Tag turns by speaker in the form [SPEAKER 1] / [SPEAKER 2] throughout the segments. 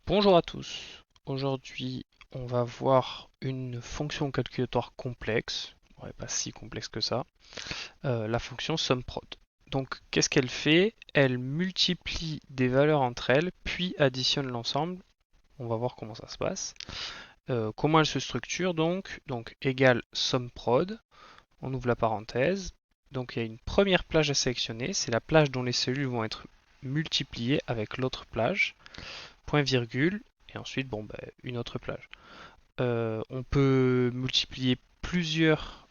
[SPEAKER 1] Bonjour à tous. Aujourd'hui, on va voir une fonction calculatoire complexe, ouais, pas si complexe que ça, la fonction SUMPROD. Donc, qu'est-ce qu'elle fait? Elle multiplie des valeurs entre elles, puis additionne l'ensemble. On va voir comment ça se passe. Comment elle se structure donc? Donc, égale SUMPROD. On ouvre la parenthèse. Donc, il y a une première plage à sélectionner. C'est la plage dont les cellules vont être multipliées avec l'autre plage. Point virgule, et ensuite une autre plage. On peut multiplier plusieurs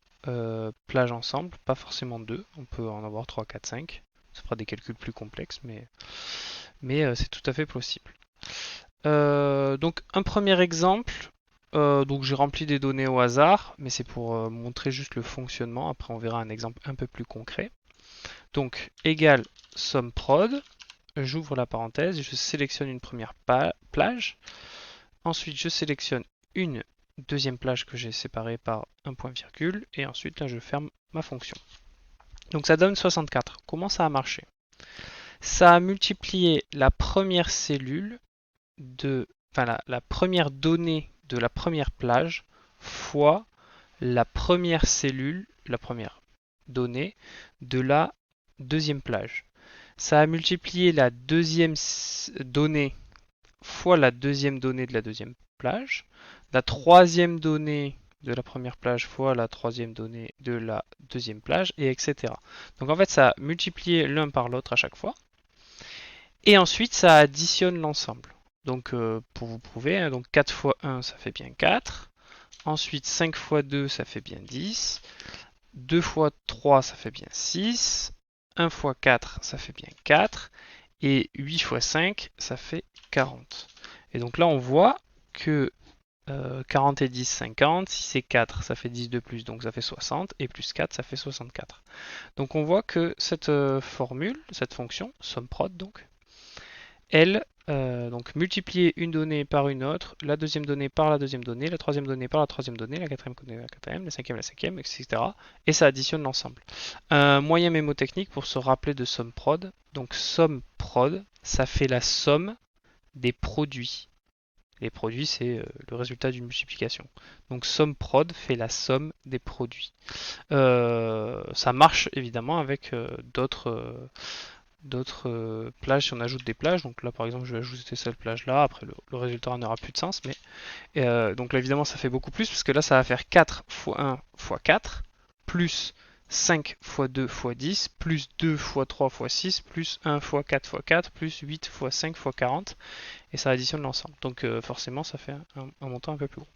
[SPEAKER 1] plages ensemble, pas forcément deux, on peut en avoir 3, 4, 5. Ça fera des calculs plus complexes, mais c'est tout à fait possible. Donc un premier exemple, donc j'ai rempli des données au hasard, mais c'est pour montrer juste le fonctionnement. Après on verra un exemple un peu plus concret. Donc égal SUMPROD, j'ouvre la parenthèse, je sélectionne une première plage. Ensuite, je sélectionne une deuxième plage que j'ai séparée par un point virgule. Et ensuite, là, je ferme ma fonction. Donc ça donne 64. Comment ça a marché? Ça a multiplié la première cellule la première donnée de la première plage fois la première cellule, la première donnée de la deuxième plage. Ça a multiplié la deuxième donnée fois la deuxième donnée de la deuxième plage, la troisième donnée de la première plage fois la troisième donnée de la deuxième plage, et etc. Donc en fait, ça a multiplié l'un par l'autre à chaque fois. Et ensuite, ça additionne l'ensemble. Donc pour vous prouver, hein, donc 4 fois 1, ça fait bien 4. Ensuite, 5 fois 2, ça fait bien 10. 2 fois 3, ça fait bien 6. 1 fois 4, ça fait bien 4. Et 8 fois 5, ça fait 40. Et donc là, on voit que 40 et 10, 50. Si c'est 4, ça fait 10 de plus, donc ça fait 60. Et plus 4, ça fait 64. Donc on voit que cette formule, cette fonction, SUMPROD donc, elle donc multiplier une donnée par une autre, la deuxième donnée par la deuxième donnée, la troisième donnée par la troisième donnée, la quatrième donnée par la quatrième, la cinquième, etc. Et ça additionne l'ensemble. Un moyen mémotechnique pour se rappeler de SUMPROD. Donc SUMPROD, ça fait la somme des produits. Les produits, c'est le résultat d'une multiplication. Donc SUMPROD fait la somme des produits. Ça marche évidemment avec d'autres plages si on ajoute des plages. Donc là par exemple je vais ajouter cette plage là, après le résultat n'aura plus de sens. Mais donc là évidemment ça fait beaucoup plus parce que là ça va faire 4 fois 1 fois 4 plus 5 fois 2 fois 10 plus 2 fois 3 fois 6 plus 1 fois 4 fois 4 plus 8 fois 5 fois 40 et ça additionne l'ensemble. Donc forcément ça fait un montant un peu plus gros.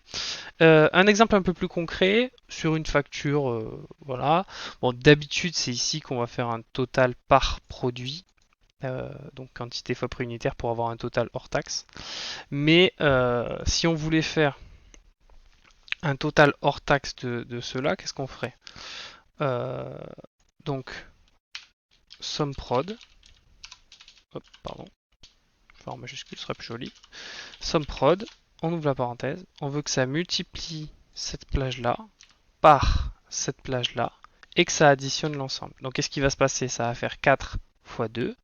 [SPEAKER 1] Un exemple un peu plus concret sur une facture, voilà. Bon, d'habitude c'est ici qu'on va faire un total par produit, donc quantité fois prix unitaire pour avoir un total hors taxe. Mais si on voulait faire un total hors taxe de cela, qu'est-ce qu'on ferait? euh, Donc somme prod, hop, pardon, en majuscule ce serait plus joli. Somme prod, on ouvre la parenthèse, on veut que ça multiplie cette plage là par cette plage là et que ça additionne l'ensemble. Donc qu'est-ce qui va se passer? Ça va faire 4 fois 2,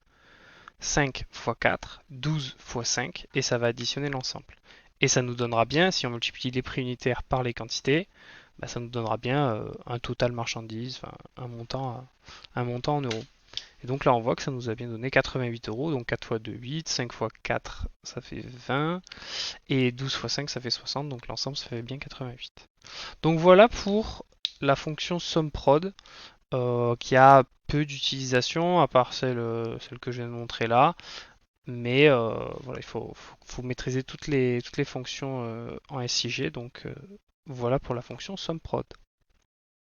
[SPEAKER 1] 5 fois 4, 12 fois 5 et ça va additionner l'ensemble. Et ça nous donnera bien, si on multiplie les prix unitaires par les quantités, bah, ça nous donnera bien un total marchandise, enfin, un montant en euros. Et donc là, on voit que ça nous a bien donné 88 euros. Donc 4 fois 2, 8. 5 fois 4, ça fait 20. Et 12 fois 5, ça fait 60. Donc l'ensemble, ça fait bien 88. Donc voilà pour la fonction SUMPROD qui a peu d'utilisation à part celle que je viens de montrer là. Mais voilà, faut maîtriser toutes les fonctions en SIG. Donc voilà pour la fonction SUMPROD.